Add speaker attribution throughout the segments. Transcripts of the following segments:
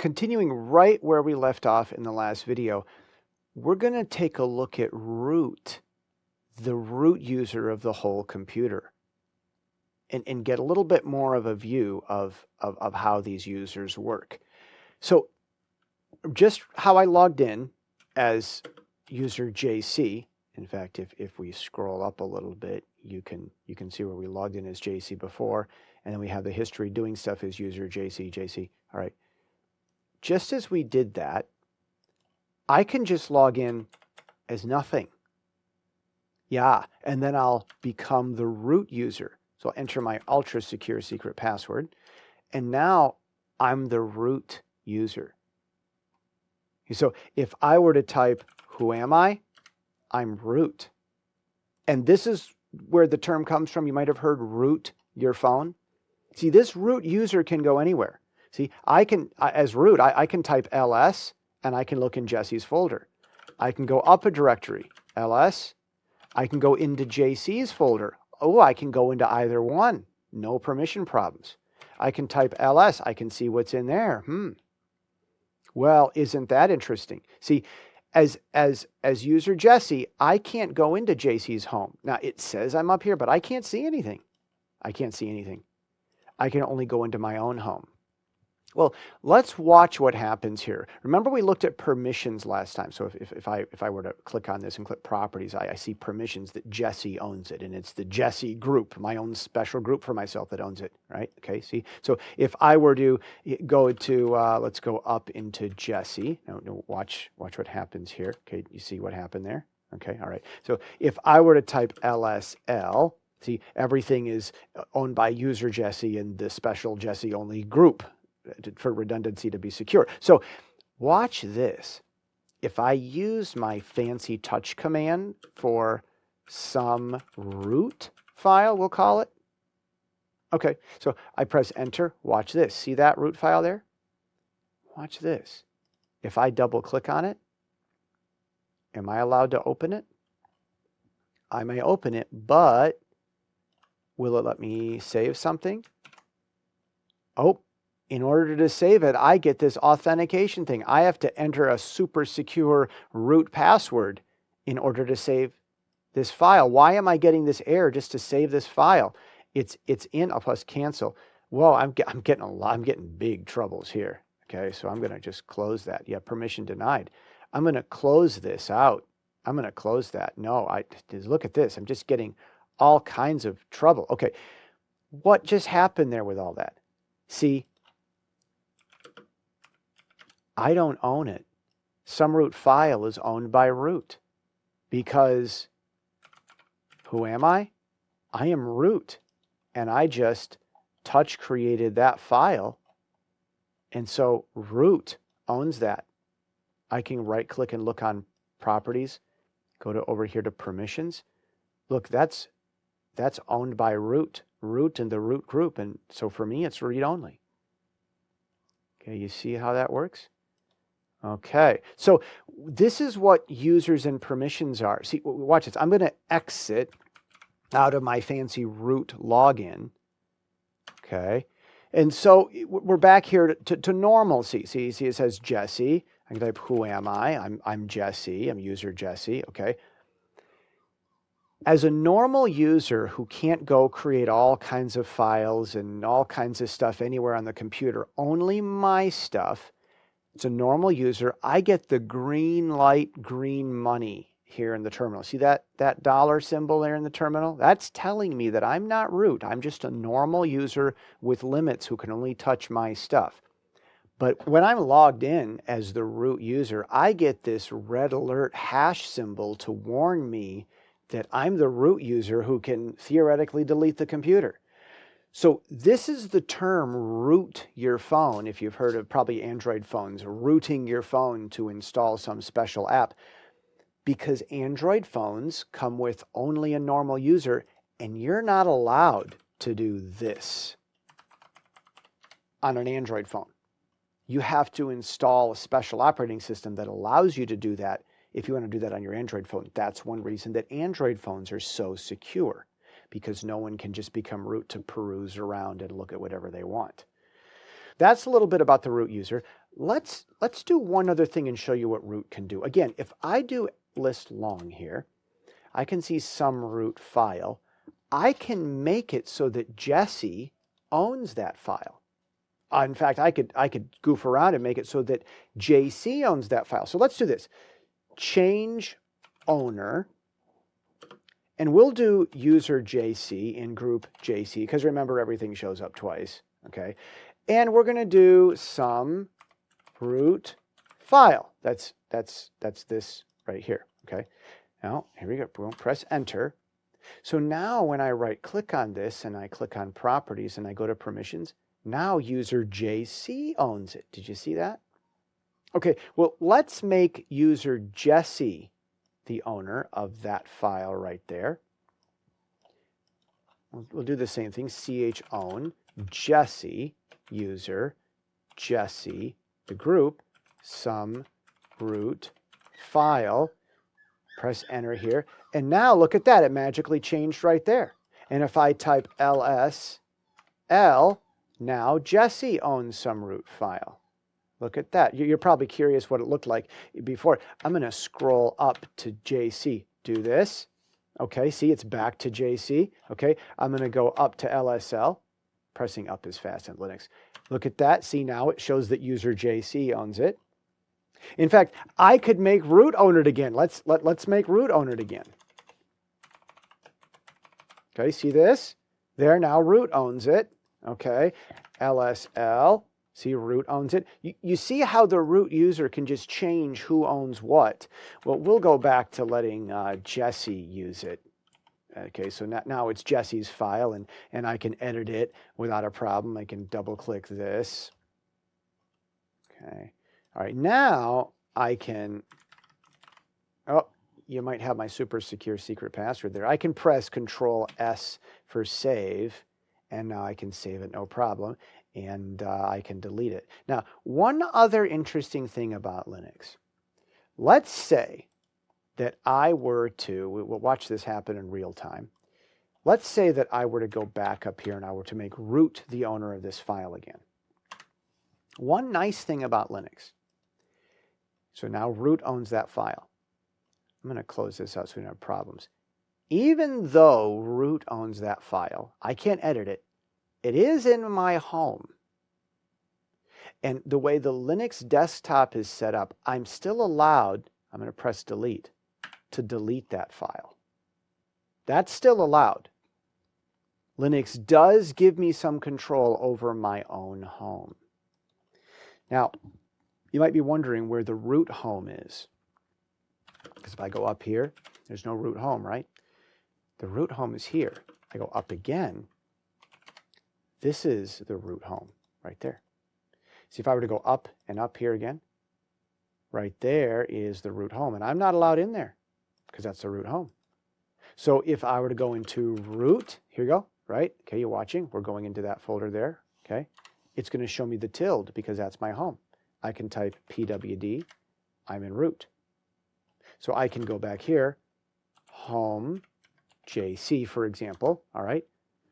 Speaker 1: continuing right where we left off in the last video, we're going to take a look at root, the root user of the whole computer, and get a little bit more of a view of how these users work. So just how I logged in as user JC. In fact, if we scroll up a little bit, you can see where we logged in as JC before, and then we have the history doing stuff as user JC. All right. Just as we did that, I can just log in as nothing. Yeah, and then I'll become the root user. So I'll enter my ultra secure secret password, and now I'm the root user. So if I were to type, who am I? I'm root. And this is where the term comes from. You might have heard root your phone. See, this root user can go anywhere. See, as root, I can type ls, and I can look in Jesse's folder. I can go up a directory, ls. I can go into JC's folder. Oh, I can go into either one. No permission problems. I can type ls. I can see what's in there. Well, isn't that interesting? See, as user Jesse, I can't go into JC's home. Now, it says I'm up here, but I can't see anything. I can't see anything. I can only go into my own home. Well, let's watch what happens here. Remember we looked at permissions last time. So if I were to click on this and click properties, I see permissions that Jesse owns it, and it's the Jesse group, my own special group for myself that owns it, right? Okay, see? So if I were to go to, let's go up into Jesse. Now, watch what happens here. Okay, you see what happened there? Okay, all right. So if I were to type LSL, see, everything is owned by user Jesse and the special Jesse only group, for redundancy to be secure. So watch this. If I use my fancy touch command for some root file, we'll call it. Okay, so I press enter. Watch this. See that root file there? Watch this. If I double click on it, am I allowed to open it? I may open it, but will it let me save something? Oh, in order to save it, I get this authentication thing. I have to enter a super secure root password in order to save this file. Why am I getting this error just to save this file? It's in, I'll press cancel. Whoa, I'm getting big troubles here. Okay, so I'm going to just close that. Yeah, permission denied. I'm going to close this out. I'm going to close that. No, look at this. I'm just getting all kinds of trouble. Okay, what just happened there with all that? See, I don't own it. Some root file is owned by root because who am I? I am root, and I just touch created that file, and so root owns that. I can right click and look on properties, go to over here to permissions. Look, that's owned by root and the root group, and so for me it's read only. Okay, you see how that works? Okay, so this is what users and permissions are. See, watch this. I'm going to exit out of my fancy root login. Okay, and so we're back here to normalcy. See, it says Jesse. I can type, who am I? I'm Jesse. I'm user Jesse. Okay. As a normal user who can't go create all kinds of files and all kinds of stuff anywhere on the computer, only my stuff, it's a normal user, I get the green light, green money here in the terminal. See that dollar symbol there in the terminal? That's telling me that I'm not root. I'm just a normal user with limits who can only touch my stuff. But when I'm logged in as the root user, I get this red alert hash symbol to warn me that I'm the root user who can theoretically delete the computer. So this is the term root your phone, if you've heard of probably Android phones, rooting your phone to install some special app, because Android phones come with only a normal user, and you're not allowed to do this on an Android phone. You have to install a special operating system that allows you to do that if you want to do that on your Android phone. That's one reason that Android phones are so secure, because no one can just become root to peruse around and look at whatever they want. that's a little bit about the root user. Let's do one other thing and show you what root can do. Again, if I do list long here, I can see some root file. I can make it so that Jesse owns that file. In fact, I could goof around and make it so that JC owns that file. So let's do this. Change owner, and we'll do user JC in group JC, because remember, everything shows up twice, okay? And we're going to do some root file. That's this right here, okay? Now, here we go. Boom, press enter. So now when I right click on this and I click on properties and I go to permissions, now user JC owns it. Did you see that? Okay, well, let's make user Jesse the owner of that file right there. We'll do the same thing, chown Jesse user Jesse, the group, some root file. Press enter here, and now look at that, it magically changed right there. And if I type LSL, now Jesse owns some root file. Look at that. You're probably curious what it looked like before. I'm going to scroll up to JC. Do this. Okay, see, it's back to JC. Okay, I'm going to go up to LSL. Pressing up is fast in Linux. Look at that. See, now it shows that user JC owns it. In fact, I could make root owner it again. Let's make root owner it again. Okay, see this? There, now root owns it. Okay, LSL. See, root owns it. You see how the root user can just change who owns what. Well, we'll go back to letting Jesse use it. Okay, so now it's Jesse's file, and I can edit it without a problem. I can double click this. Okay, all right, now I can, oh, you might have my super secure secret password there. I can press Control S for save, and now I can save it no problem. And I can delete it. Now, one other interesting thing about Linux. Let's say that I were to, we'll watch this happen in real time. Let's say that I were to go back up here and I were to make root the owner of this file again. One nice thing about Linux. So now root owns that file. I'm going to close this out so we don't have problems. Even though root owns that file, I can't edit it. It is in my home. And the way the Linux desktop is set up, I'm still allowed, I'm going to press delete, to delete that file. That's still allowed. Linux does give me some control over my own home. Now, you might be wondering where the root home is. Because if I go up here, there's no root home, right? The root home is here. I go up again. This is the root home right there. See, if I were to go up and up here again, right there is the root home. And I'm not allowed in there because that's the root home. So if I were to go into root, here you go, right? Okay, you're watching. We're going into that folder there, okay? It's going to show me the tilde because that's my home. I can type pwd, I'm in root. So I can go back here, home, JC, for example, all right?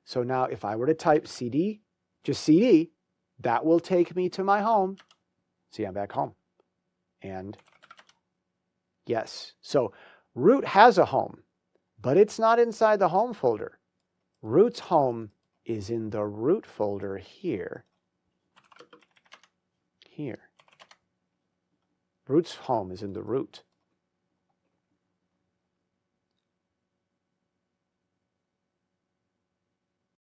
Speaker 1: So now if I were to type CD, just CD, that will take me to my home. See, I'm back home. And yes, so root has a home, but it's not inside the home folder. Root's home is in the root folder here. Here. Root's home is in the root.